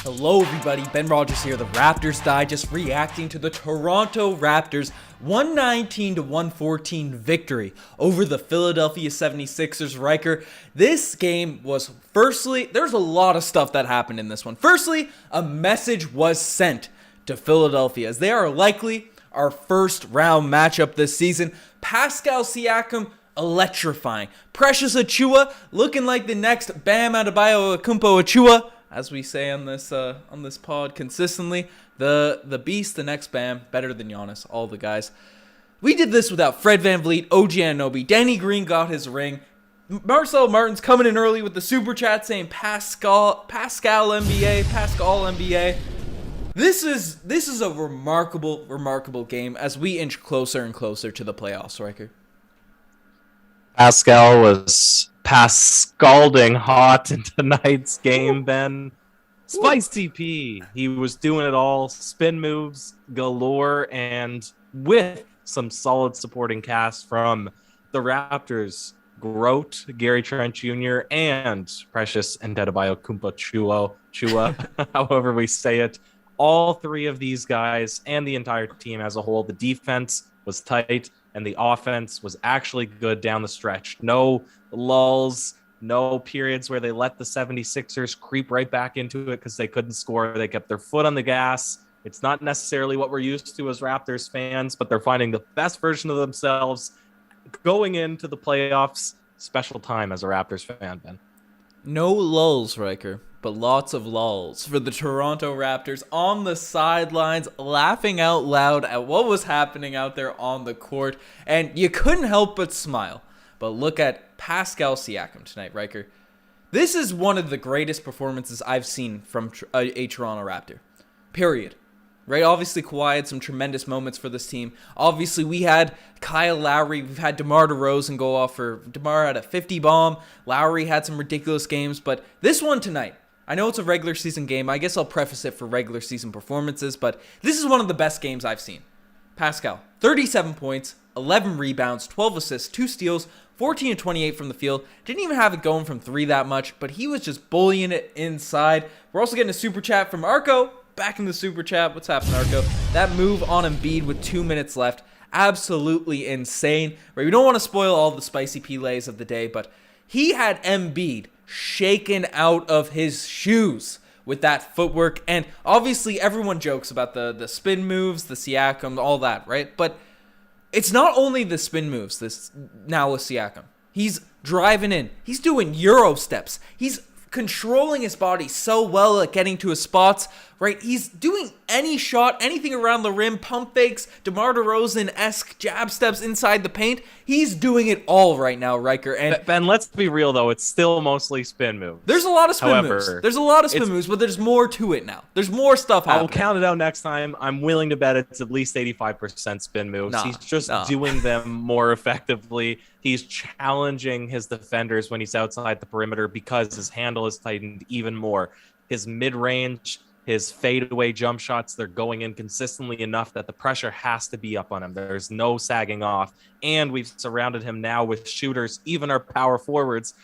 Hello everybody, Ben Rogers here, the Raptors Digest, reacting to the Toronto Raptors 119-114 victory over the Philadelphia 76ers. Riker, this game was, firstly, there's a lot of stuff that happened in this one. Firstly, a message was sent to Philadelphia as they are likely our first round matchup this season. Pascal Siakam, electrifying. Precious Achiuwa looking like the next Bam Adebayo Achiuwa, as we say on this pod consistently. The beast, the next Bam, better than Giannis, all the guys. We did this without Fred VanVleet, OG Anunoby. Danny Green got his ring. Marcel Martin's coming in early with the super chat saying Pascal NBA. This is a remarkable game as we inch closer and closer to the playoffs, Riker. Pascal was scalding hot in tonight's game, Ben. Spicy P. He was doing it all. Spin moves galore, and with some solid supporting cast from the Raptors, Grote, Gary Trent Jr., and Precious and Adebayo Chua, however we say it. All three of these guys and the entire team as a whole, the defense was tight, and the offense was actually good down the stretch. No lulls, no periods where they let the 76ers creep right back into it because they couldn't score. They kept their foot on the gas. It's not necessarily what we're used to as Raptors fans, but they're finding the best version of themselves going into the playoffs. Special time as a Raptors fan, Ben. No lulls, Riker, but lots of lulls for the Toronto Raptors on the sidelines, laughing out loud at what was happening out there on the court, and you couldn't help but smile. But look at Pascal Siakam tonight, Riker. This is one of the greatest performances I've seen from a Toronto Raptor, period. Right, obviously Kawhi had some tremendous moments for this team. Obviously, we had Kyle Lowry. We've had DeMar DeRozan go off for... DeMar had a 50 bomb. Lowry had some ridiculous games. But this one tonight, I know it's a regular season game. I guess I'll preface it for regular season performances. But this is one of the best games I've seen. Pascal, 37 points, 11 rebounds, 12 assists, 2 steals, 14 and 28 from the field. Didn't even have it going from 3 that much. But he was just bullying it inside. We're also getting a super chat from Arco. Back in the super chat. What's happening, Arco? That move on Embiid with 2 minutes left, absolutely insane. Right, we don't want to spoil all the spicy P-lays of the day, but he had Embiid shaken out of his shoes with that footwork. And obviously, everyone jokes about the spin moves, the Siakam, all that, right? But it's not only the spin moves. This now with Siakam, he's driving in. He's doing Euro steps. He's controlling his body so well at getting to his spots, right? He's doing any shot, anything around the rim, pump fakes, DeMar DeRozan-esque jab steps inside the paint. He's doing it all right now, Riker. And Ben, let's be real, though. It's still mostly spin moves. There's a lot of spin moves. There's a lot of spin moves, but there's more to it now. There's more stuff happening. I'll count it out next time. I'm willing to bet it's at least 85% spin moves. He's just doing them more effectively. He's challenging his defenders when he's outside the perimeter because his handle is tightened even more. His mid-range, his fadeaway jump shots, they're going in consistently enough that the pressure has to be up on him. There's no sagging off. And we've surrounded him now with shooters, even our power forwards,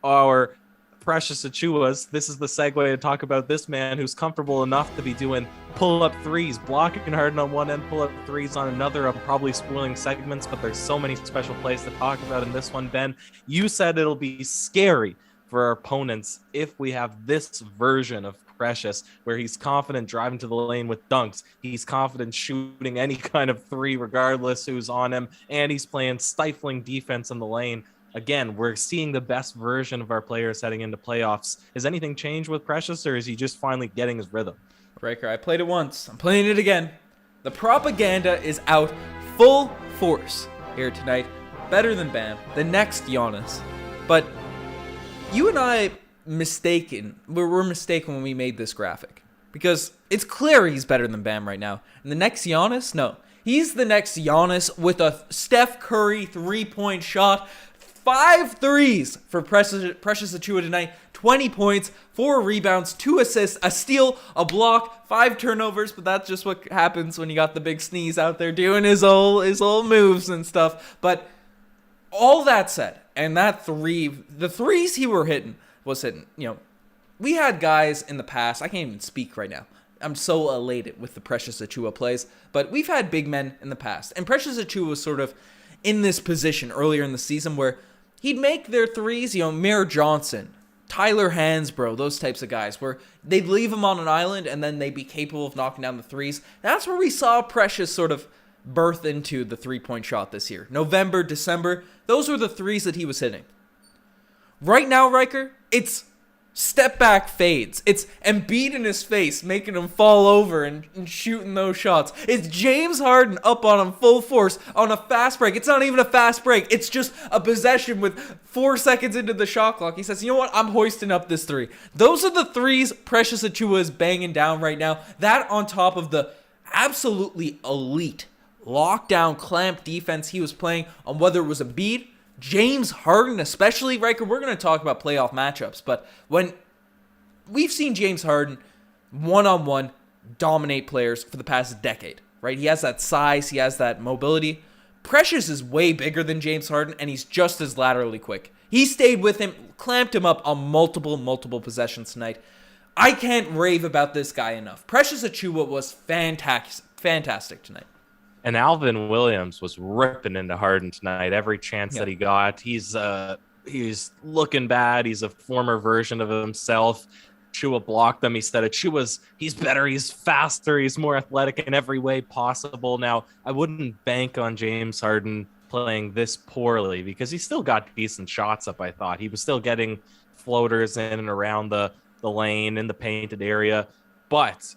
our Precious Achiuwas. This is the segue to talk about this man who's comfortable enough to be doing pull-up threes, blocking hard on one end, pull-up threes on another. I'm probably spoiling segments, but there's so many special plays to talk about in this one, Ben. You said it'll be scary for our opponents if we have this version of Precious, where he's confident driving to the lane with dunks. He's confident shooting any kind of three, regardless who's on him, and he's playing stifling defense in the lane. Again, we're seeing the best version of our players heading into playoffs. Has anything changed with Precious, or is he just finally getting his rhythm? Riker, I played it once. I'm playing it again. The propaganda is out full force here tonight. Better than Bam, the next Giannis. But you and I we're mistaken when we made this graphic, because it's clear he's better than Bam right now. And the next Giannis, no, he's the next Giannis with a Steph Curry 3-point shot, 5 threes for Precious Achiuwa tonight, 20 points, 4 rebounds, 2 assists, a steal, a block, 5 turnovers. But that's just what happens when you got the big sneeze out there doing his old moves and stuff. But all that said, and that the threes he was hitting, we had guys in the past, I can't even speak right now. I'm so elated with the Precious Achiuwa plays, but we've had big men in the past. And Precious Achiuwa was sort of in this position earlier in the season where he'd make their threes, Mir Johnson, Tyler Hansbrough, those types of guys, where they'd leave him on an island and then they'd be capable of knocking down the threes. That's where we saw Precious sort of birth into the three-point shot this year. November, December, those were the threes that he was hitting. Right now, Ryker, it's step-back fades. It's Embiid in his face, making him fall over and shooting those shots. It's James Harden up on him full force on a fast break. It's not even a fast break. It's just a possession with 4 seconds into the shot clock. He says, you know what? I'm hoisting up this three. Those are the threes Precious Achiuwa is banging down right now. That on top of the absolutely elite lockdown clamp defense he was playing on whether it was Embiid, James Harden, especially, Ryker, we're going to talk about playoff matchups, but when we've seen James Harden one-on-one dominate players for the past decade, right? He has that size, he has that mobility. Precious is way bigger than James Harden, and he's just as laterally quick. He stayed with him, clamped him up on multiple possessions tonight. I can't rave about this guy enough. Precious Achiuwa was fantastic tonight. And Alvin Williams was ripping into Harden tonight every chance that he got. He's looking bad. He's a former version of himself. Achiuwa blocked him. He said he's better, he's faster, he's more athletic in every way possible. Now, I wouldn't bank on James Harden playing this poorly because he still got decent shots up, I thought. He was still getting floaters in and around the lane in the painted area. But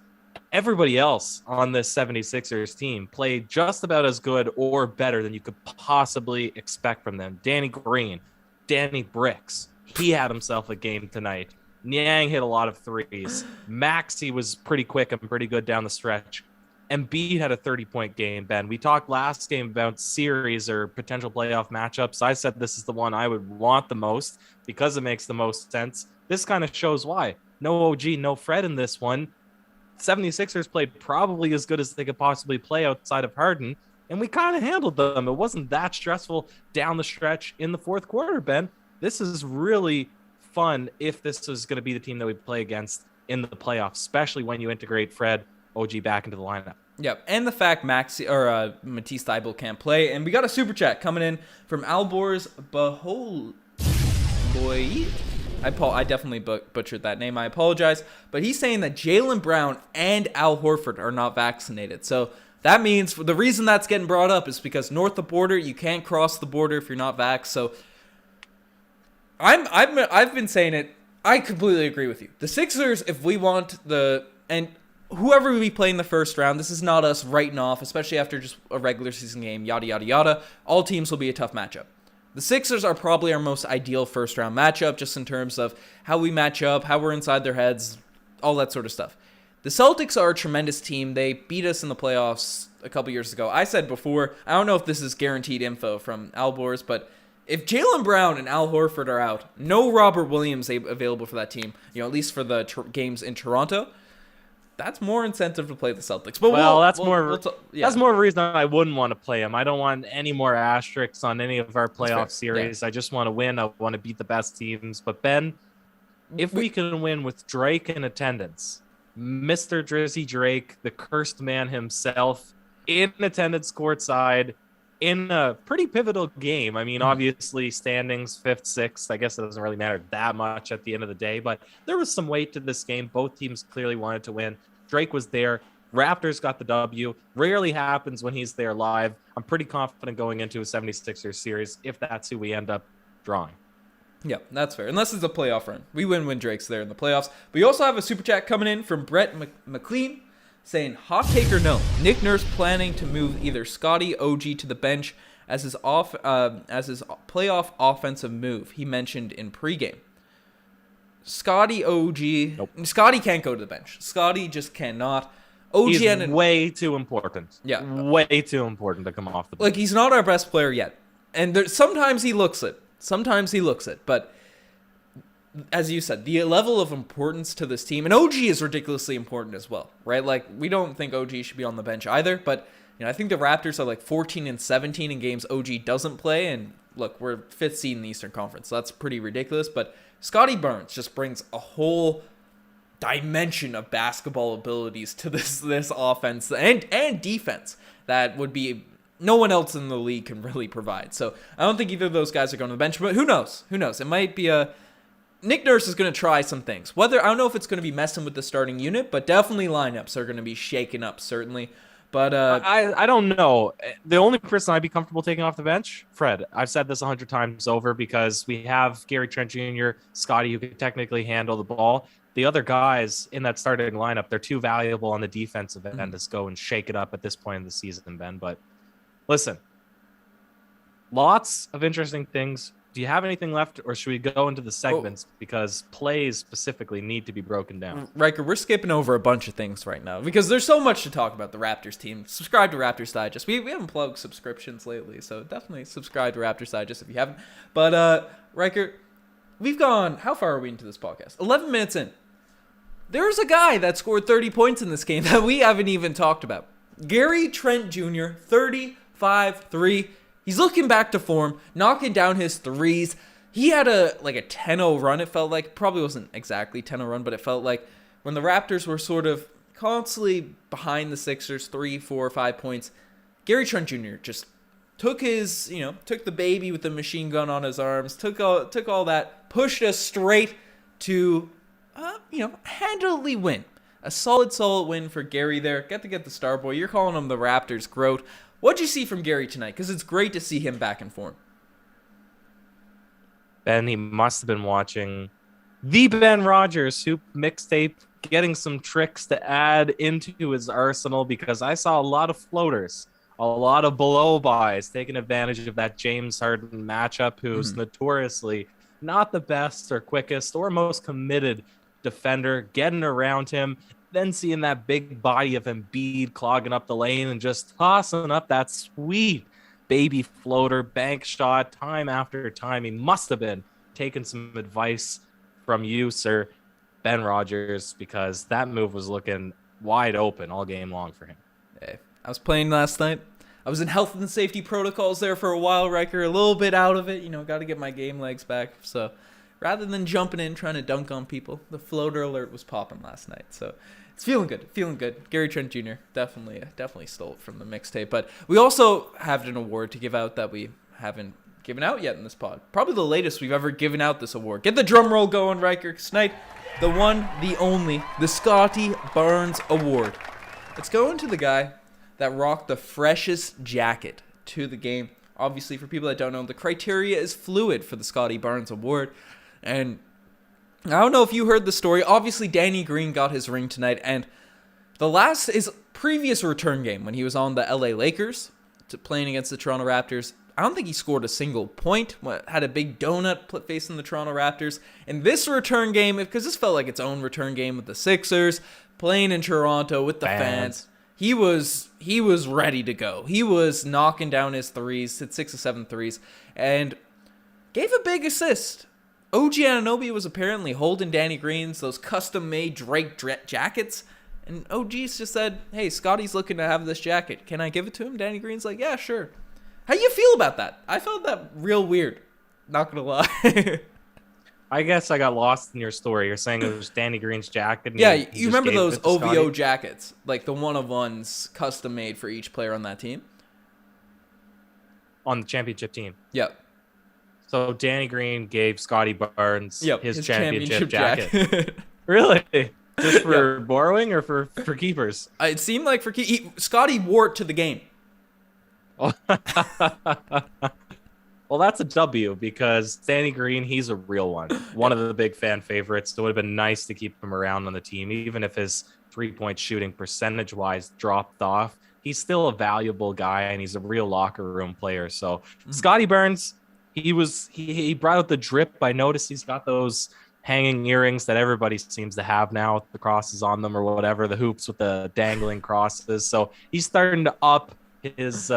everybody else on this 76ers team played just about as good or better than you could possibly expect from them. Danny Green, Danny Bricks, he had himself a game tonight. Niang hit a lot of threes. Maxey was pretty quick and pretty good down the stretch. Embiid had a 30-point game, Ben. We talked last game about series or potential playoff matchups. I said this is the one I would want the most because it makes the most sense. This kind of shows why. No OG, no Fred in this one. 76ers played probably as good as they could possibly play outside of Harden, and we kind of handled them. It wasn't that stressful down the stretch in the fourth quarter, Ben. This is really fun if this is going to be the team that we play against in the playoffs, especially when you integrate Fred, OG back into the lineup. Yep, and the fact Matisse Thybulle can't play. And we got a super chat coming in from Alborz Baholoy. I definitely butchered that name. I apologize. But he's saying that Jaylen Brown and Al Horford are not vaccinated. So that means the reason that's getting brought up is because north of the border, you can't cross the border if you're not vaxxed. So I've been saying it. I completely agree with you. The Sixers, if we want and whoever we play in the first round, this is not us writing off, especially after just a regular season game, yada, yada, yada. All teams will be a tough matchup. The Sixers are probably our most ideal first-round matchup, just in terms of how we match up, how we're inside their heads, all that sort of stuff. The Celtics are a tremendous team. They beat us in the playoffs a couple years ago. I said before, I don't know if this is guaranteed info from Alborz, but if Jaylen Brown and Al Horford are out, no Robert Williams available for that team, at least for the games in Toronto, that's more incentive to play the Celtics. But that's more of a reason I wouldn't want to play them. I don't want any more asterisks on any of our playoff series. Yeah. I just want to win. I want to beat the best teams. But Ben, if we can win with Drake in attendance, Mr. Drizzy Drake, the cursed man himself, in attendance courtside, in a pretty pivotal game. I mean, obviously standings 5th, 6th. I guess it doesn't really matter that much at the end of the day, but there was some weight to this game. Both teams clearly wanted to win. Drake was there. Raptors got the W. Rarely happens when he's there live. I'm pretty confident going into a 76ers series if that's who we end up drawing. Yeah, that's fair. Unless it's a playoff run. We win when Drake's there in the playoffs. But you also have a super chat coming in from Brett McLean, saying, hot take or no, Nick Nurse planning to move either Scottie OG to the bench as his playoff offensive move he mentioned in pregame. Scottie OG, nope. Scottie can't go to the bench. Scottie just cannot. OG he's way too important. Yeah, way too important to come off the bench. Like, he's not our best player yet, and sometimes he looks it. But as you said, the level of importance to this team, and OG is ridiculously important as well, right? Like, we don't think OG should be on the bench either, but I think the Raptors are like 14-17 in games OG doesn't play, and look, we're 5th seed in the Eastern Conference, so that's pretty ridiculous, but Scottie Barnes just brings a whole dimension of basketball abilities to this offense and defense that would be no one else in the league can really provide. So I don't think either of those guys are going to the bench, but who knows? It might be Nick Nurse is going to try some things. I don't know if it's going to be messing with the starting unit, but definitely lineups are going to be shaken up, certainly. But I don't know. The only person I'd be comfortable taking off the bench, Fred. I've said this 100 times over because we have Gary Trent Jr., Scottie, who can technically handle the ball. The other guys in that starting lineup, they're too valuable on the defensive end to go and shake it up at this point in the season, Ben. But listen, lots of interesting things. Do you have anything left, or should we go into the segments? Because plays specifically need to be broken down. Ryker, we're skipping over a bunch of things right now because there's so much to talk about the Raptors team. Subscribe to Raptors Digest. We haven't plugged subscriptions lately, so definitely subscribe to Raptors Digest if you haven't. But, Ryker, we've gone, how far are we into this podcast? 11 minutes in. There's a guy that scored 30 points in this game that we haven't even talked about. Gary Trent Jr., 35-3. He's looking back to form, knocking down his threes. He had a 10-0 run, it felt like. Probably wasn't exactly 10-0 run, but it felt like when the Raptors were sort of constantly behind the Sixers, 3, 4, 5 points, Gary Trent Jr. just took the baby with the machine gun on his arms, took all that, pushed us straight to, handily win. A solid win for Gary there. Get to get the star boy. You're calling him the Raptors GOAT. What'd you see from Gary tonight? Because it's great to see him back in form. Ben, he must have been watching the Ben Rogers Hoop mixtape, getting some tricks to add into his arsenal, because I saw a lot of floaters, a lot of below buys, taking advantage of that James Harden matchup, who's notoriously not the best or quickest or most committed defender, getting around him. Then seeing that big body of Embiid clogging up the lane and just tossing up that sweet baby floater bank shot time after time. He must have been taking some advice from you, sir, Ben Rogers, because that move was looking wide open all game long for him. Hey, I was playing last night. I was in health and safety protocols there for a while, Ryker. A little bit out of it. Got to get my game legs back. So rather than jumping in trying to dunk on people, the floater alert was popping last night. So it's feeling good. Gary Trent Jr. definitely stole it from the mixtape. But we also have an award to give out that we haven't given out yet in this pod. Probably the latest we've ever given out this award. Get the drum roll going, Ryker. Tonight, the one, the only, the Scottie Barnes Award. It's going to the guy that rocked the freshest jacket to the game. Obviously, for people that don't know, the criteria is fluid for the Scottie Barnes Award. And I don't know if you heard the story. Obviously, Danny Green got his ring tonight, and his previous return game when he was on the LA Lakers playing against the Toronto Raptors, I don't think he scored a single point. Had a big donut facing the Toronto Raptors. And this return game, because this felt like its own return game with the Sixers, playing in Toronto with the fans, he was ready to go. He was knocking down his threes, hit 6 or 7 threes, and gave a big assist. OG Anunoby was apparently holding Danny Green's those custom-made Drake jackets, and OG's just said, hey, Scottie's looking to have this jacket. Can I give it to him? Danny Green's like, yeah, sure. How you feel about that? I felt that real weird. Not gonna lie. I guess I got lost in your story. You're saying it was Danny Green's jacket. And yeah, you remember those OVO jackets? Like the one-of-ones custom-made for each player on that team? On the championship team. Yep. So Danny Green gave Scottie Barnes his championship jacket. Really? Just for borrowing or for keepers? It seemed like for Scottie wore it to the game. Well, that's a W because Danny Green, he's a real one. One of the big fan favorites. It would have been nice to keep him around on the team, even if his three-point shooting percentage-wise dropped off. He's still a valuable guy, and he's a real locker room player. So Scottie Barnes, he brought out the drip. I noticed he's got those hanging earrings that everybody seems to have now with the crosses on them or whatever, the hoops with the dangling crosses. So he's starting to up his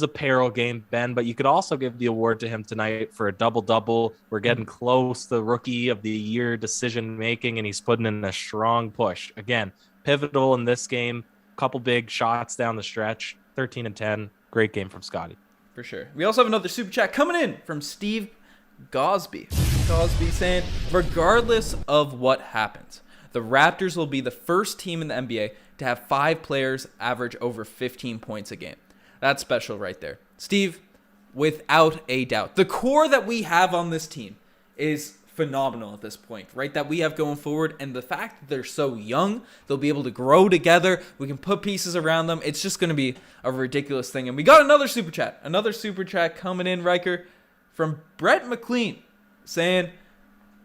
apparel game, Ben, but you could also give the award to him tonight for a double-double. We're getting close to Rookie of the Year decision-making, and he's putting in a strong push. Again, pivotal in this game. Couple big shots down the stretch. 13 and 10. Great game from Scottie. For sure. We also have another super chat coming in from Steve Gosby. Cosby saying, regardless of what happens, the Raptors will be the first team in the NBA to have 5 players average over 15 points a game. That's special right there. Steve, without a doubt, the core that we have on this team is phenomenal at this point, right? That we have going forward, and the fact that they're so young, they'll be able to grow together. We can put pieces around them. It's just going to be a ridiculous thing. And we got another super chat coming in, Riker, from Brett McLean, saying,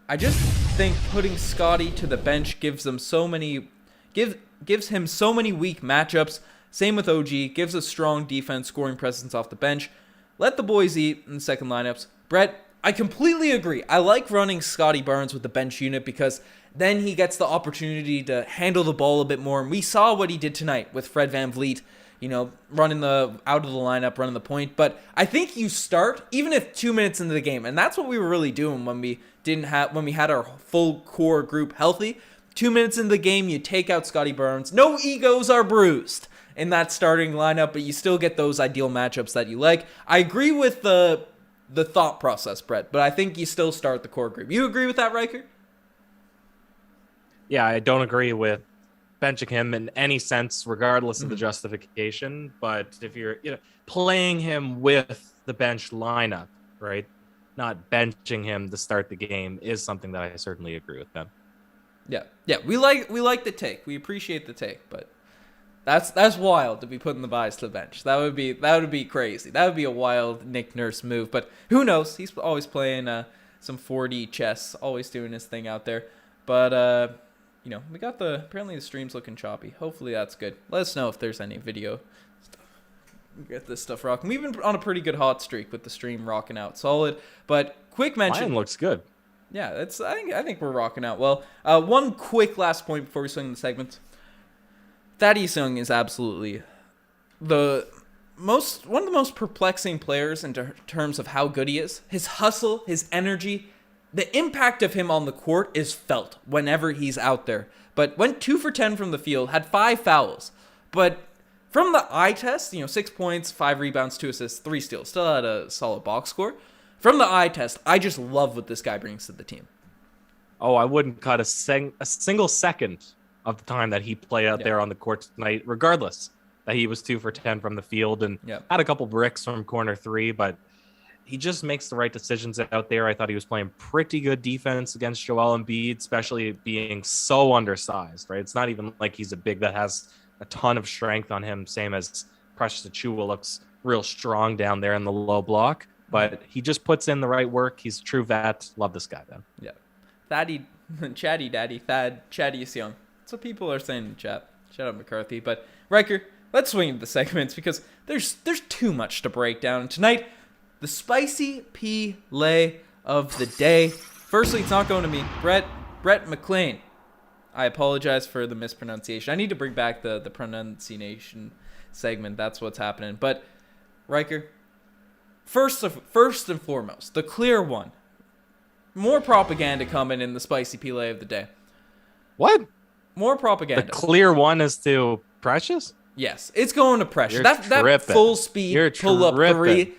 I just think putting Scottie to the bench gives him so many weak matchups. Same with OG, gives us strong defense, scoring presence off the bench. Let the boys eat in the second lineups. Brett, I completely agree. I like running Scottie Barnes with the bench unit because then he gets the opportunity to handle the ball a bit more. And we saw what he did tonight with Fred VanVleet, running out of the lineup, running the point. But I think you start, even if 2 minutes into the game, and that's what we were really doing when we had our full core group healthy. 2 minutes into the game, you take out Scottie Barnes. No egos are bruised in that starting lineup, but you still get those ideal matchups that you like. I agree with the thought process, Brett, but I think you still start the core group. You agree with that, Riker? Yeah, I don't agree with benching him in any sense, regardless of the justification. But if you're playing him with the bench lineup, right, not benching him to start the game is something that I certainly agree with them. Yeah, we like the take. We appreciate the take, but that's wild to be putting the guys to the bench. That would be crazy. That would be a wild Nick Nurse move. But who knows? He's always playing some 4D chess, always doing his thing out there. But we got apparently the stream's looking choppy. Hopefully that's good. Let us know if there's any video stuff. We get this stuff rocking. We've been on a pretty good hot streak with the stream rocking out solid. But quick mention. Mine looks good. Yeah, I think we're rocking out well. One quick last point before we swing the segments. Thaddeus Young is absolutely one of the most perplexing players in terms of how good he is. His hustle, his energy, the impact of him on the court is felt whenever he's out there. But went 2 for 10 from the field, had 5 fouls. But from the eye test, 6 points, 5 rebounds, 2 assists, 3 steals. Still had a solid box score. From the eye test, I just love what this guy brings to the team. Oh, I wouldn't cut a single second of the time that he played out there on the court tonight, regardless that he was 2 for 10 from the field and had a couple bricks from corner 3, but he just makes the right decisions out there. I thought he was playing pretty good defense against Joel Embiid, especially being so undersized, right? It's not even like he's a big that has a ton of strength on him, same as Precious Achiuwa looks real strong down there in the low block, but he just puts in the right work. He's a true vet. Love this guy, man. Yeah. Chatty Daddy, Thaddeus Young. That's what people are saying in the chat. Shout out McCarthy. But Riker, let's swing into the segments because there's too much to break down. And tonight, the spicy pea lay of the day. Firstly, it's not going to me. Brett McLean. I apologize for the mispronunciation. I need to bring back the pronunciation segment. That's what's happening. But Riker, first and foremost, the clear one. More propaganda coming in the spicy pea lay of the day. What? More propaganda. The clear one is to Precious? Yes, it's going to Precious. That full speed pull-up 3.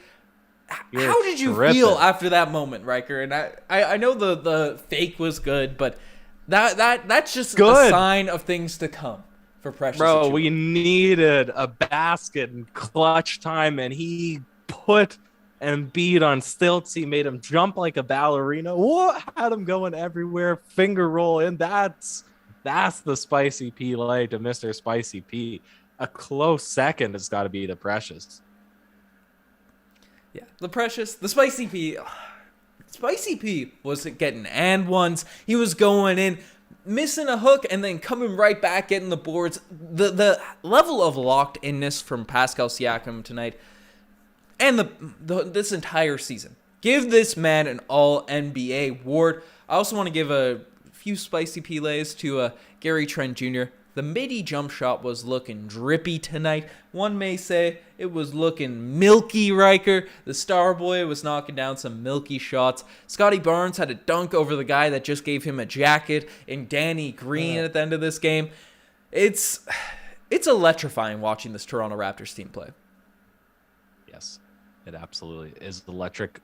How did you feel after that moment, Riker? And I know the fake was good, but that's just a sign of things to come for Precious. Bro, we needed a basket in clutch time, and he put Embiid on stilts. He made him jump like a ballerina. What? Had him going everywhere, finger roll, and that's the spicy P lay to Mr. Spicy P. A close second has got to be the Precious. Yeah, the Spicy P. Spicy P wasn't getting and ones. He was going in, missing a hook, and then coming right back, getting the boards. The level of locked-inness from Pascal Siakam tonight, and this entire season. Give this man an All-NBA award. I also want to give a few spicy P-lays to Gary Trent Jr. The midi jump shot was looking drippy tonight. One may say it was looking milky, Riker. The star boy was knocking down some milky shots. Scottie Barnes had a dunk over the guy that just gave him a jacket in Danny Green at the end of this game. It's electrifying watching this Toronto Raptors team play. Yes, it absolutely is electric.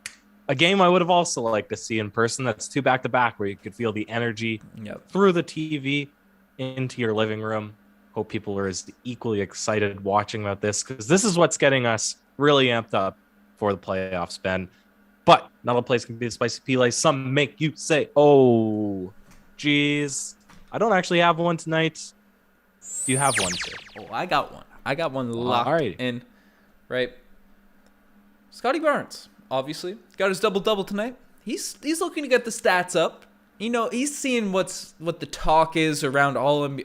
A game I would have also liked to see in person. That's 2 back-to-back where you could feel the energy through the TV into your living room. Hope people are as equally excited watching about this, because this is what's getting us really amped up for the playoffs, Ben. But not all plays can be a spicy Pele. Some make you say, oh, geez. I don't actually have one tonight. Do you have one, sir? Oh, I got one. I got one locked in. Right. Scottie Barnes, obviously, got his double-double tonight. He's looking to get the stats up. You know, he's seeing what the talk is around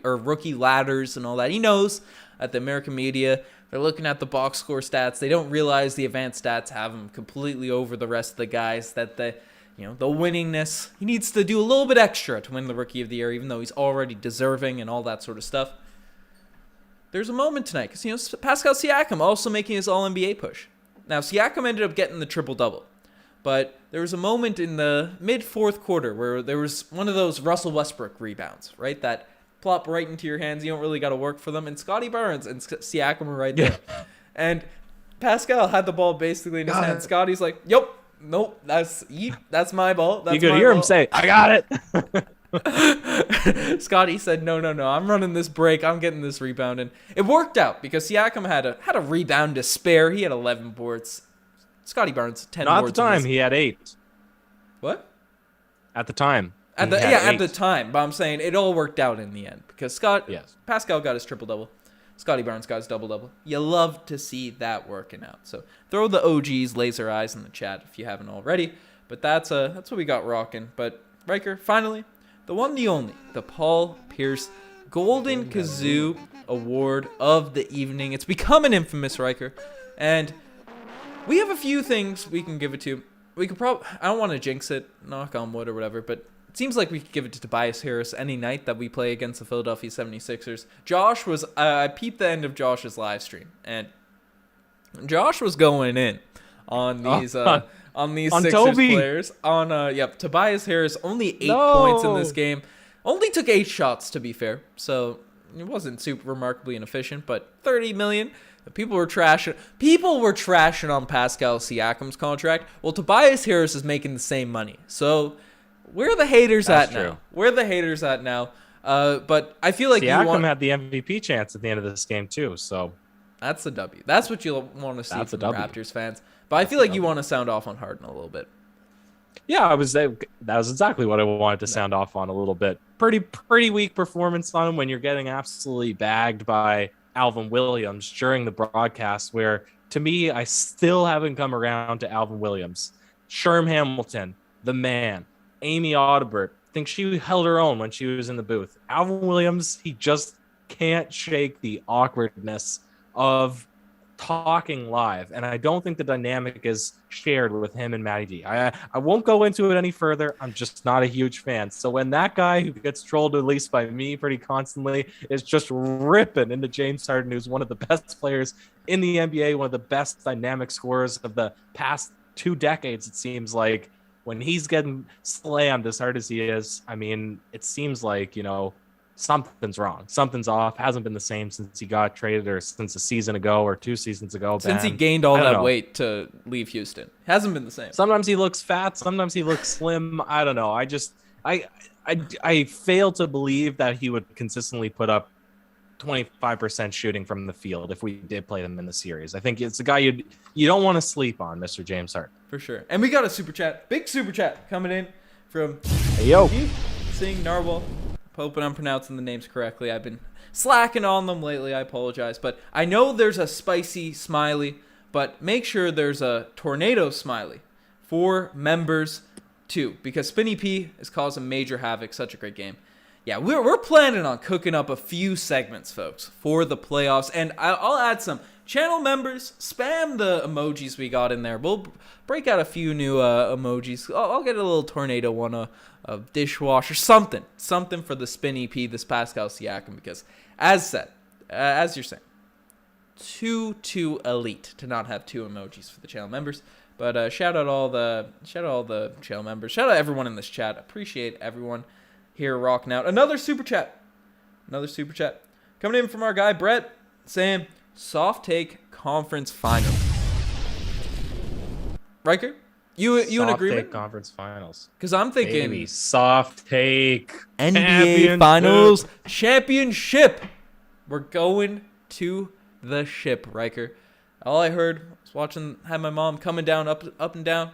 rookie ladders and all that. He knows at the American media, they're looking at the box score stats. They don't realize the advanced stats have him completely over the rest of the guys. That the winningness, he needs to do a little bit extra to win the Rookie of the Year, even though he's already deserving and all that sort of stuff. There's a moment tonight because Pascal Siakam also making his All-NBA push. Now Siakam ended up getting the triple-double, but there was a moment in the mid-fourth quarter where there was one of those Russell Westbrook rebounds, right? That plop right into your hands. You don't really got to work for them. And Scottie Barnes and Siakam were right there. And Pascal had the ball basically in his hand. Scottie's like, "Yep, nope, that's my ball." That's you could hear him say, "I got it." Scottie said, "No, I'm running this break. I'm getting this rebound." And it worked out because Siakam had a rebound to spare. He had 11 boards. Scottie Barnes 10 Not boards. At the time, he had 8. What? At the time. At the time, but I'm saying it all worked out in the end because Pascal got his triple-double. Scottie Barnes got his double-double. You love to see that working out. So throw the OGs laser eyes in the chat if you haven't already. But that's what we got rocking. But Ryker, finally, the one, the only, the Paul Pierce Golden Kazoo Award of the evening. It's become an infamous, Ryker, and we have a few things we can give it to. We could probably, I don't want to jinx it, knock on wood or whatever, but it seems like we could give it to Tobias Harris any night that we play against the Philadelphia 76ers. I peeped the end of Josh's live stream, and Josh was going in on these Sixers Toby players. Tobias Harris, only 8 points in this game. Only took 8 shots, to be fair, so it wasn't super remarkably inefficient, but 30 million. People were trashing on Pascal Siakam's contract. Well, Tobias Harris is making the same money. So where are the haters at now? Where are the haters at now? But I feel like Siakam had the MVP chance at the end of this game too. So that's a W. That's what you want to see from Raptors fans. But I feel like you want to sound off on Harden a little bit. Yeah, that was exactly what I wanted to sound off on a little bit. Pretty weak performance on him when you're getting absolutely bagged by Alvin Williams during the broadcast, where to me, I still haven't come around to Alvin Williams. Sherm Hamilton, the man. Amy Audibert, I think she held her own when she was in the booth. Alvin Williams, he just can't shake the awkwardness of talking live, and I don't think the dynamic is shared with him and Matty D. I won't go into it any further. I'm just not a huge fan. So when that guy who gets trolled, at least by me pretty constantly, is just ripping into James Harden, who's one of the best players in the NBA, one of the best dynamic scorers of the past 2 decades, it seems like, when he's getting slammed as hard as he is, I mean, it seems like, something's wrong. Something's off. Hasn't been the same since he got traded, or since a season ago or 2 seasons ago. Since he gained all that weight to leave Houston. Hasn't been the same. Sometimes he looks fat. Sometimes he looks slim. I don't know. I fail to believe that he would consistently put up 25% shooting from the field if we did play them in the series. I think it's a guy you don't want to sleep on, Mr. James Harden. For sure. And we got a super chat. Big super chat coming in from Singh Narwhal. Hoping I'm pronouncing the names correctly. I've been slacking on them lately. I apologize. But I know there's a spicy smiley, but make sure there's a tornado smiley for members too, because Spinny P is causing major havoc. Such a great game. Yeah, we're planning on cooking up a few segments, folks, for the playoffs. And I'll add some channel members. Spam the emojis we got in there. We'll break out a few new emojis. I'll get a little tornado one, a dishwasher, something for the Spinny P, this Pascal Siakam, because as you're saying, too elite to not have 2 emojis for the channel members. But shout out all the channel members. Shout out everyone in this chat. Appreciate everyone here rocking out. Another super chat coming in from our guy Brett, saying soft take conference final. Ryker, You in agreement? Take conference finals. Because I'm thinking Baby, soft take NBA Finals championship. We're going to the ship, Ryker. All I heard was had my mom coming down up and down,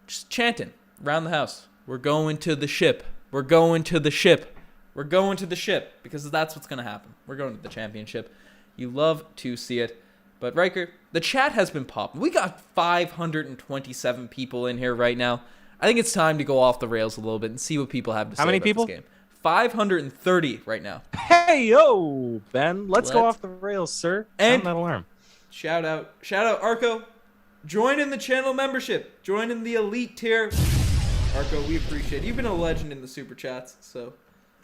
just chanting around the house. We're going to the ship. We're going to the ship. We're going to the ship, because that's what's going to happen. We're going to the championship. You love to see it. But Ryker, the chat has been popping. We got 527 people in here right now. I think it's time to go off the rails a little bit and see what people have to say about this game. 530 right now. Hey, yo, Ben. Let's go off the rails, sir. And sound that alarm. Shout out, Arco. Join in the channel membership. Join in the elite tier. Arco, we appreciate it. You've been a legend in the super chats, so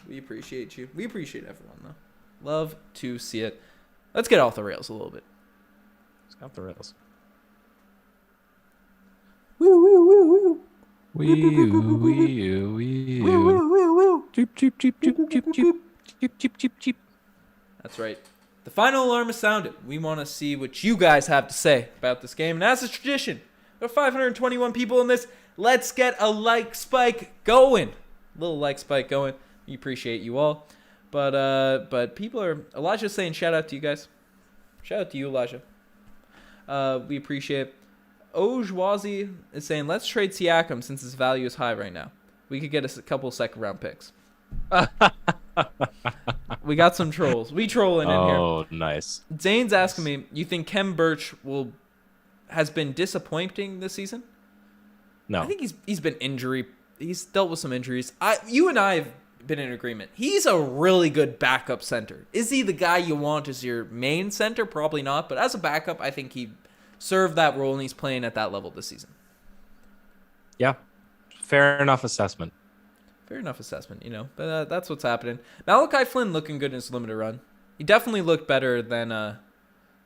we appreciate you. We appreciate everyone, though. Love to see it. Let's get off the rails a little bit. Off the rails. Woo woo woo woo. Cheep. That's right. The final alarm is sounded. We want to see what you guys have to say about this game. And as is tradition, there are 521 people in this. Let's get a like spike going. A little like spike going. We appreciate you all. But people are... Elijah's saying shout out to you guys. Shout out to you, Elijah. We appreciate it. Ojwazi is saying, let's trade Siakam since his value is high right now. We could get a couple second-round picks. We got some trolls. We trolling in here. Oh, nice. Zane's asking me, you think Kem Birch has been disappointing this season? No. I think he's been injury. He's dealt with some injuries. You and I have been in agreement. He's a really good backup center. Is he the guy you want as your main center? Probably not. But as a backup, I think he served that role, and he's playing at that level this season. Yeah. Fair enough assessment. Fair enough assessment, But that's what's happening. Malachi Flynn looking good in his limited run. He definitely looked better than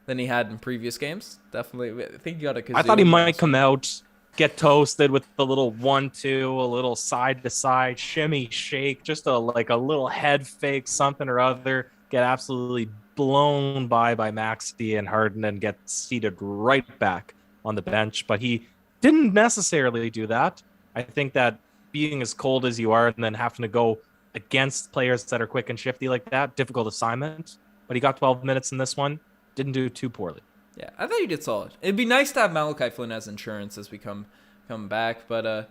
he had in previous games. Definitely. I think he got a kazoo. I thought he might come out, get toasted with the little 1-2, a little side-to-side, shimmy, shake, just a little head fake, something or other, get absolutely blown by Maxey and Harden and get seated right back on the bench. But he didn't necessarily do that. I think that being as cold as you are and then having to go against players that are quick and shifty like that, difficult assignment. But he got 12 minutes in this one, didn't do too poorly. Yeah, I thought you did solid. It'd be nice to have Malachi Flynn as insurance as we come back, but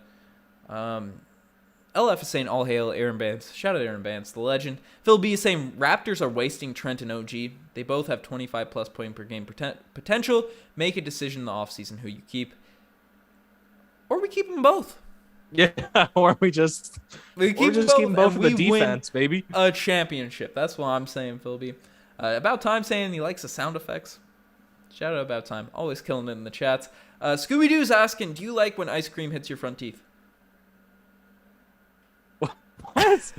LF is saying all hail Aaron Bance. Shout out Aaron Bance, the legend. Phil B is saying Raptors are wasting Trent and OG. They both have 25 plus point per game potential. Make a decision in the offseason who you keep. Or we keep them both. Yeah, or we just keep them both for the defense, baby. A championship. That's what I'm saying, Phil B. About Time saying he likes the sound effects. Shout out About Time. Always killing it in the chats. Scooby-Doo's asking, do you like when ice cream hits your front teeth? What? That's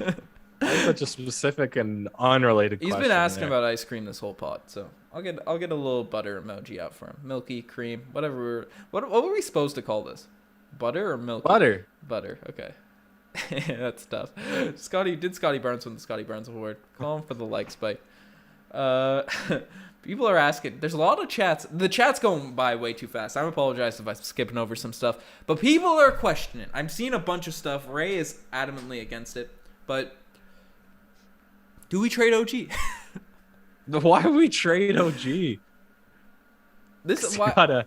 such a specific and unrelated question. He's been asking about ice cream this whole pod, so I'll get a little butter emoji out for him. Milky, cream, whatever. What were we supposed to call this? Butter or milky? Butter. Okay. That's tough. Scottie Barnes win the Scottie Barnes Award? Call him for the like spike. People are asking. There's a lot of chats. The chat's going by way too fast. I apologize if I'm skipping over some stuff. But people are questioning. I'm seeing a bunch of stuff. Ray is adamantly against it. But do we trade OG? Why would we trade OG? This is why.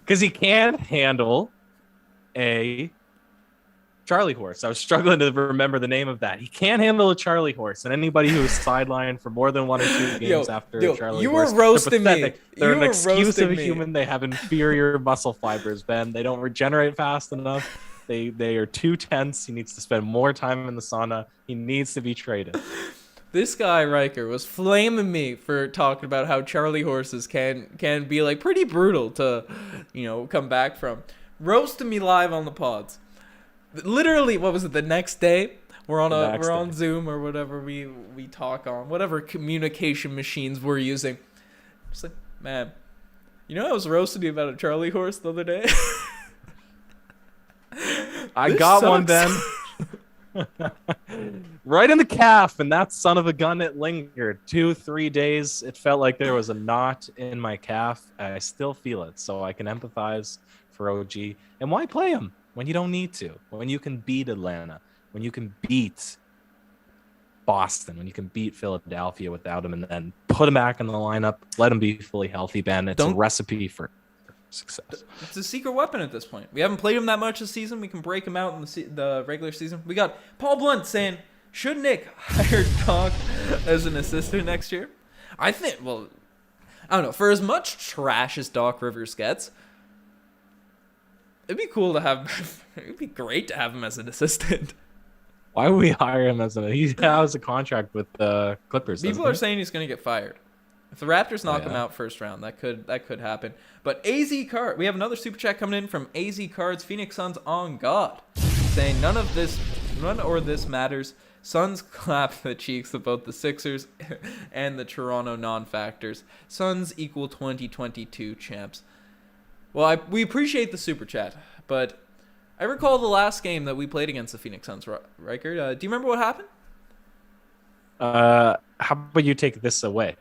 Because he can't handle a Charlie horse. I was struggling to remember the name of that. He can't handle a Charlie horse, and anybody who is sidelined for more than 1 or 2 games after a Charlie horse, you were roasting me. They're an excuse of a human. They have inferior muscle fibers, Ben. They don't regenerate fast enough. They are too tense. He needs to spend more time in the sauna. He needs to be traded. This guy Ryker was flaming me for talking about how Charlie horses can be like pretty brutal to, come back from. Roasting me live on the pods. Literally, what was it? The next day, we're on Zoom or whatever we talk on, whatever communication machines we're using. Just like, man, I was roasting you about a Charlie horse the other day. I got one, Ben. Right in the calf, and that son of a gun, it lingered 2-3 days. It felt like there was a knot in my calf. I still feel it, so I can empathize for OG. And why play him when you don't need to? When you can beat Atlanta, when you can beat Boston, when you can beat Philadelphia without him, and then put him back in the lineup, let him be fully healthy, Ben. It's a recipe for success. It's a secret weapon at this point. We haven't played him that much this season. We can break him out in the regular season. We got Paul Blunt saying, should Nick hire Doc as an assistant next year? I think, well, I don't know. For as much trash as Doc Rivers gets, it'd be cool to have, it'd be great to have him as an assistant. Why would we hire him he has a contract with the Clippers? People are saying he's going to get fired. If the Raptors knock him out first round, that could happen. But AZ Card, we have another super chat coming in from AZ Cards, Phoenix Suns on God, saying none or this matters. Suns clap the cheeks of both the Sixers and the Toronto non-factors. Suns equal 2022 champs. Well, we appreciate the super chat, but I recall the last game that we played against the Phoenix Suns, Riker. Do you remember what happened? How about you take this away?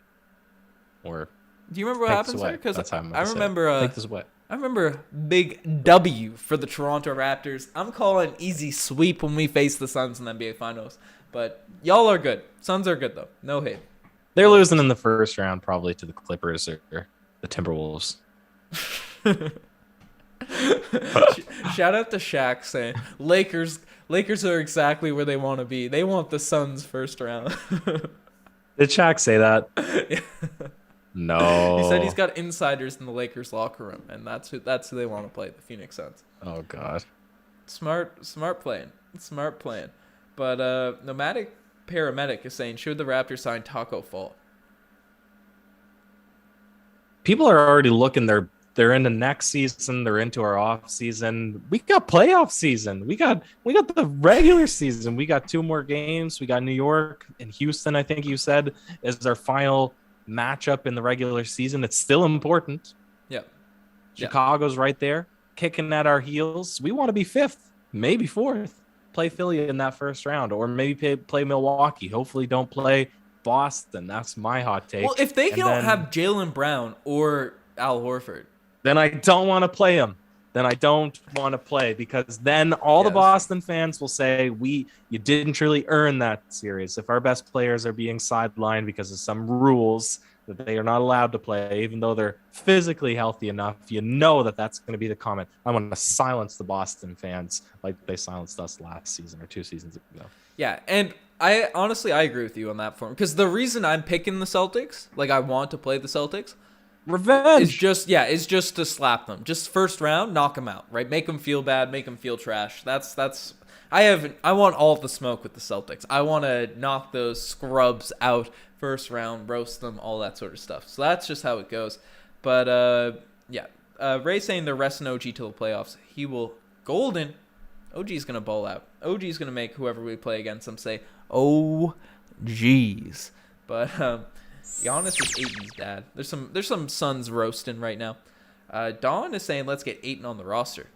Or do you remember what happened, sir? Because I remember take this away. I remember big W for the Toronto Raptors. I'm calling easy sweep when we face the Suns in the NBA Finals. But y'all are good. Suns are good, though. No hate. They're losing in the first round probably to the Clippers or the Timberwolves. Shout out to Shaq saying, Lakers are exactly where they want to be. They want the Suns first round. Did Shaq say that? Yeah. No. He said he's got insiders in the Lakers locker room, and that's who they want to play, the Phoenix Suns. Oh God. Smart playing. But Nomadic Paramedic is saying, should the Raptors sign Taco Fall? People are already looking. They're into next season. They're into our off season. We got playoff season. We got the regular season. We got 2 more games. We got New York and Houston, I think you said, is our final matchup in the regular season. It's still important. Yeah. Chicago's right there, kicking at our heels. We want to be 5th, maybe 4th. Play Philly in that first round, or maybe play Milwaukee. Hopefully don't play Boston. That's my hot take. Well, if they don't have Jaylen Brown or Al Horford, then I don't want to play him. Then I don't want to play, because then all the Boston fans will say, you didn't truly earn that series. If our best players are being sidelined because of some rules that they are not allowed to play, even though they're physically healthy enough, you know that's going to be the comment. I want to silence the Boston fans like they silenced us last season or 2 seasons ago. Yeah, and I agree with you on that form, because the reason I'm picking the Celtics, like I want to play the Celtics, revenge is just to slap them. Just first round, knock them out, right? Make them feel bad, make them feel trash. I want all the smoke with the Celtics. I want to knock those scrubs out first round, roast them, all that sort of stuff. So that's just how it goes. But Ray saying they're resting OG till the playoffs. He will golden. OG's gonna ball out. OG's gonna make whoever we play against them say, "Oh, geez." But Giannis is Aiton's dad. There's some Suns roasting right now. Dawn is saying let's get Aiton on the roster.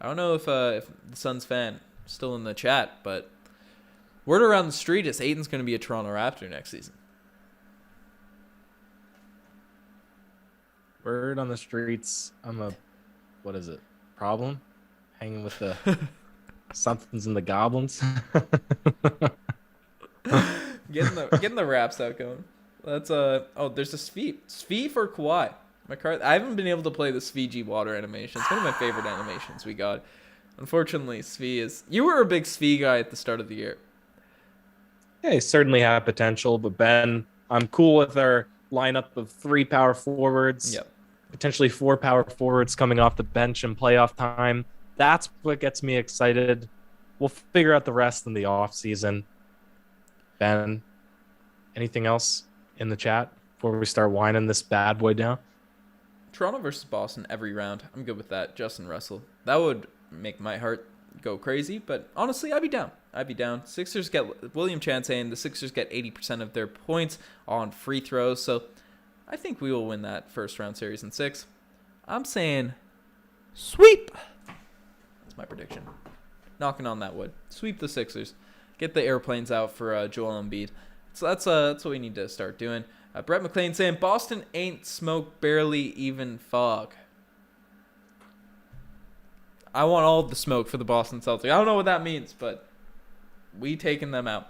I don't know if the Suns fan is still in the chat, but word around the street is Aiton's going to be a Toronto Raptor next season. Word on the streets. What is it? Problem? Hanging with the somethings in the goblins. Getting the raps out going. That's there's a Svi for Kawhi. I haven't been able to play the Svi water animation. It's one of my favorite animations we got. Unfortunately, you were a big Svi guy at the start of the year. Yeah, he certainly had potential, but Ben, I'm cool with our lineup of 3 power forwards. Yep. Potentially 4 power forwards coming off the bench in playoff time. That's what gets me excited. We'll figure out the rest in the off season. Ben, anything else in the chat before we start winding this bad boy down? Toronto versus Boston every round. I'm good with that. Justin Russell. That would make my heart go crazy, but honestly, I'd be down. Sixers get William Chan saying the Sixers get 80% of their points on free throws, so I think we will win that first round series in 6. I'm saying sweep. That's my prediction. Knocking on that wood. Sweep the Sixers. Get the airplanes out for Joel Embiid. So that's what we need to start doing. Brett McLean saying Boston ain't smoke, barely even fog. I want all the smoke for the Boston Celtics. I don't know what that means, but we taking them out.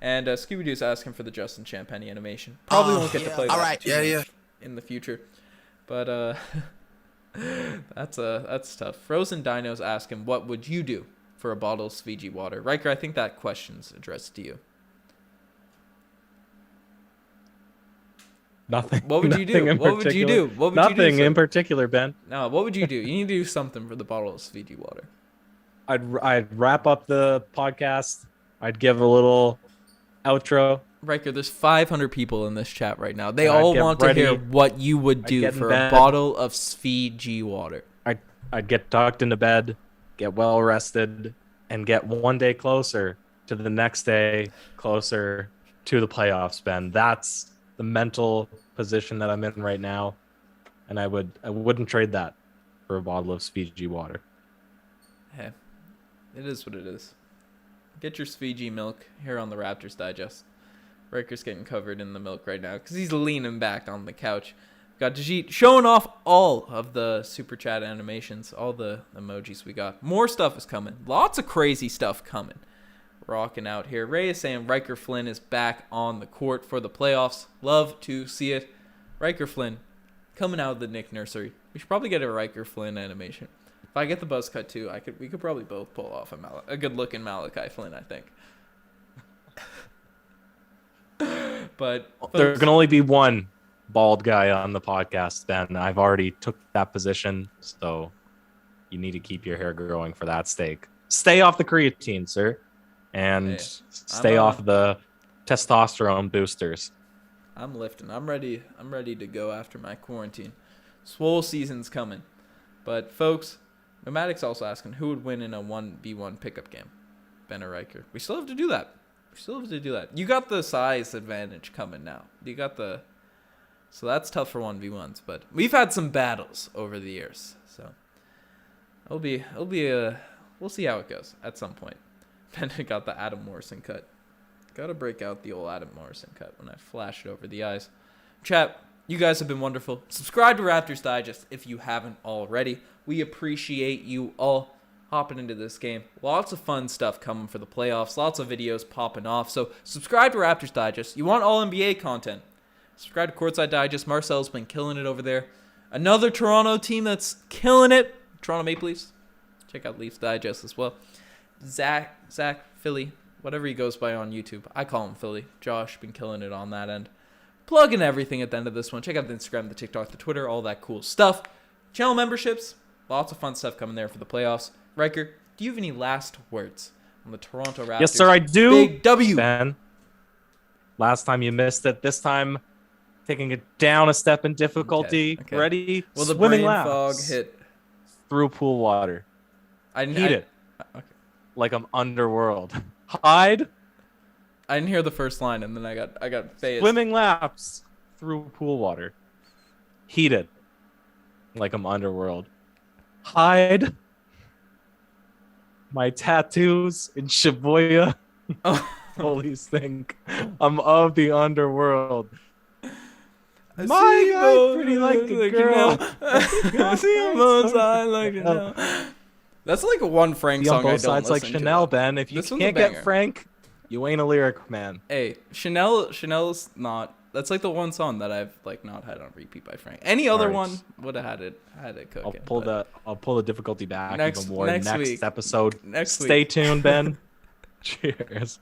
And Scooby-Doo's asking for the Justin Champagne animation. Probably won't get to play that in the future. But that's tough. Frozen Dino's asking, what would you do for a bottle of Fiji water? Riker, I think that question's addressed to you. Nothing. What would you do? Nothing in particular, Ben. No, what would you do? You need to do something for the bottle of Fiji water. I'd wrap up the podcast. I'd give a little outro. Riker, there's 500 people in this chat right now. They all want to hear what you would do for a bottle of Fiji water. I'd get tucked into bed, get well rested, and get one day closer to the next day, closer to the playoffs, Ben. That's the mental position that I'm in right now, and I wouldn't trade that for a bottle of Fiji water. Hey, it is what it is. Get your Fiji milk here on the Raptors Digest. Riker's getting covered in the milk right now because he's leaning back on the couch. Got Dajit showing off all of the super chat animations, all the emojis we got. More stuff is coming. Lots of crazy stuff coming. Rocking out here. Ray is saying Riker Flynn is back on the court for the playoffs. Love to see it. Riker Flynn coming out of the Nick Nursery. We should probably get a Riker Flynn animation. If I get the buzz cut too, we could probably both pull off a good looking Malachi Flynn, I think. But there can only be one bald guy on the podcast, Ben. I've already took that position, so you need to keep your hair growing for that stake. Stay off the creatine, sir, and stay off the testosterone boosters. I'm lifting. I'm ready to go after my quarantine. Swole season's coming. But folks, Nomadic's also asking who would win in a 1v1 pickup game. Ben or Riker. We still have to do that. You got the size advantage coming now. So that's tough for 1v1s, but we've had some battles over the years. So we'll see how it goes at some point. Ben got the Adam Morrison cut. Got to break out the old Adam Morrison cut when I flash it over the eyes. Chat, you guys have been wonderful. Subscribe to Raptors Digest if you haven't already. We appreciate you all hopping into this game. Lots of fun stuff coming for the playoffs. Lots of videos popping off. So subscribe to Raptors Digest. You want all NBA content? Subscribe to Courtside Digest. Marcel's been killing it over there. Another Toronto team that's killing it. Toronto Maple Leafs. Check out Leafs Digest as well. Zach, Philly, whatever he goes by on YouTube. I call him Philly. Josh, been killing it on that end. Plugging everything at the end of this one. Check out the Instagram, the TikTok, the Twitter, all that cool stuff. Channel memberships. Lots of fun stuff coming there for the playoffs. Riker, do you have any last words on the Toronto Raptors? Yes, sir, I do. Big W. Ben, last time you missed it. This time, taking it down a step in difficulty. Okay. Ready? Well, the swimming brain fog hit through pool water. I Heat it. Okay. Like I'm underworld. Hide. I didn't hear the first line, and then I got phased. Swimming laps through pool water. Heated. Like I'm underworld. Hide. My tattoos in Shibuya. Police think I'm of the underworld. My guy pretty like a girl. I see him both sides like Chanel. That's like a one Frank song I don't listen like Chanel, Ben. If you can't get Frank, you ain't a lyric man. Hey, Chanel's not. That's like the one song that I've like not had on repeat by Frank. Any other one would have had it cooking. I'll pull the difficulty back even more next week. episode. Stay tuned, Ben. Cheers.